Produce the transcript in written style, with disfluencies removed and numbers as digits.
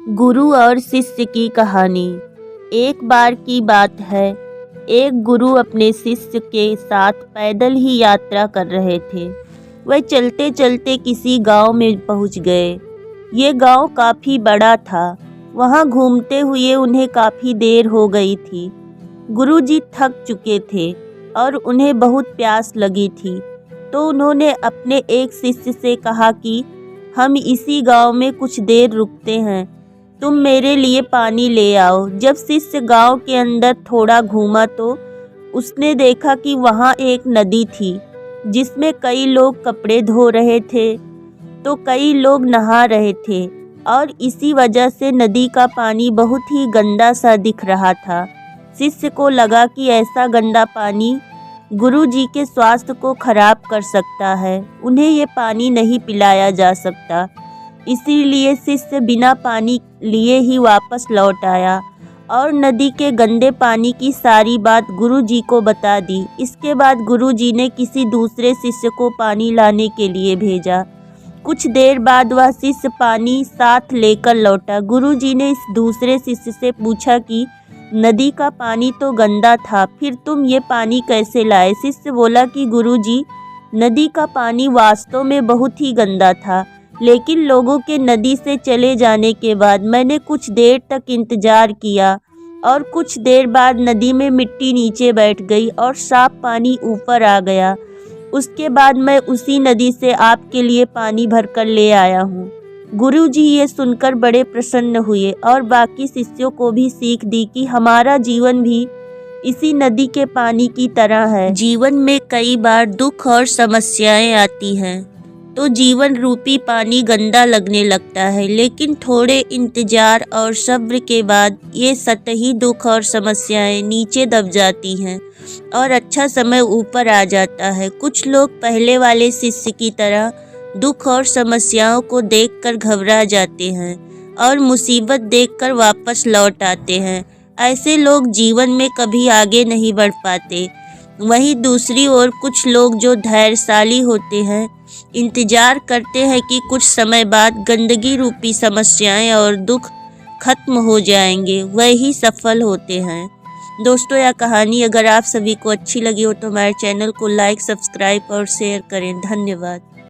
गुरु और शिष्य की कहानी। एक बार की बात है, एक गुरु अपने शिष्य के साथ पैदल ही यात्रा कर रहे थे। वह चलते चलते किसी गांव में पहुंच गए। ये गांव काफ़ी बड़ा था। वहां घूमते हुए उन्हें काफ़ी देर हो गई थी। गुरुजी थक चुके थे और उन्हें बहुत प्यास लगी थी, तो उन्होंने अपने एक शिष्य से कहा कि हम इसी गांव में कुछ देर रुकते हैं, तुम मेरे लिए पानी ले आओ। जब शिष्य गांव के अंदर थोड़ा घूमा तो उसने देखा कि वहां एक नदी थी जिसमें कई लोग कपड़े धो रहे थे तो कई लोग नहा रहे थे, और इसी वजह से नदी का पानी बहुत ही गंदा सा दिख रहा था। शिष्य को लगा कि ऐसा गंदा पानी गुरुजी के स्वास्थ्य को खराब कर सकता है, उन्हें ये पानी नहीं पिलाया जा सकता। इसीलिए शिष्य बिना पानी लिए ही वापस लौट आया और नदी के गंदे पानी की सारी बात गुरुजी को बता दी। इसके बाद गुरुजी ने किसी दूसरे शिष्य को पानी लाने के लिए भेजा। कुछ देर बाद वह शिष्य पानी साथ लेकर लौटा। गुरुजी ने इस दूसरे शिष्य से पूछा कि नदी का पानी तो गंदा था, फिर तुम ये पानी कैसे लाए? शिष्य बोला कि गुरुजी, नदी का पानी वास्तव में बहुत ही गंदा था, लेकिन लोगों के नदी से चले जाने के बाद मैंने कुछ देर तक इंतज़ार किया और कुछ देर बाद नदी में मिट्टी नीचे बैठ गई और साफ पानी ऊपर आ गया। उसके बाद मैं उसी नदी से आपके लिए पानी भरकर ले आया हूँ। गुरुजी ये सुनकर बड़े प्रसन्न हुए और बाकी शिष्यों को भी सीख दी कि हमारा जीवन भी इसी नदी के पानी की तरह है। जीवन में कई बार दुख और समस्याएं आती हैं तो जीवन रूपी पानी गंदा लगने लगता है, लेकिन थोड़े इंतजार और सब्र के बाद ये सतही दुख और समस्याएं नीचे दब जाती हैं और अच्छा समय ऊपर आ जाता है। कुछ लोग पहले वाले शिष्य की तरह दुख और समस्याओं को देखकर घबरा जाते हैं और मुसीबत देखकर वापस लौट आते हैं। ऐसे लोग जीवन में कभी आगे नहीं बढ़ पाते। वहीं दूसरी ओर कुछ लोग जो धैर्यशाली होते हैं, इंतजार करते हैं कि कुछ समय बाद गंदगी रूपी समस्याएं और दुख खत्म हो जाएंगे, वही सफल होते हैं। दोस्तों, यह कहानी अगर आप सभी को अच्छी लगी हो तो हमारे चैनल को लाइक, सब्सक्राइब और शेयर करें। धन्यवाद।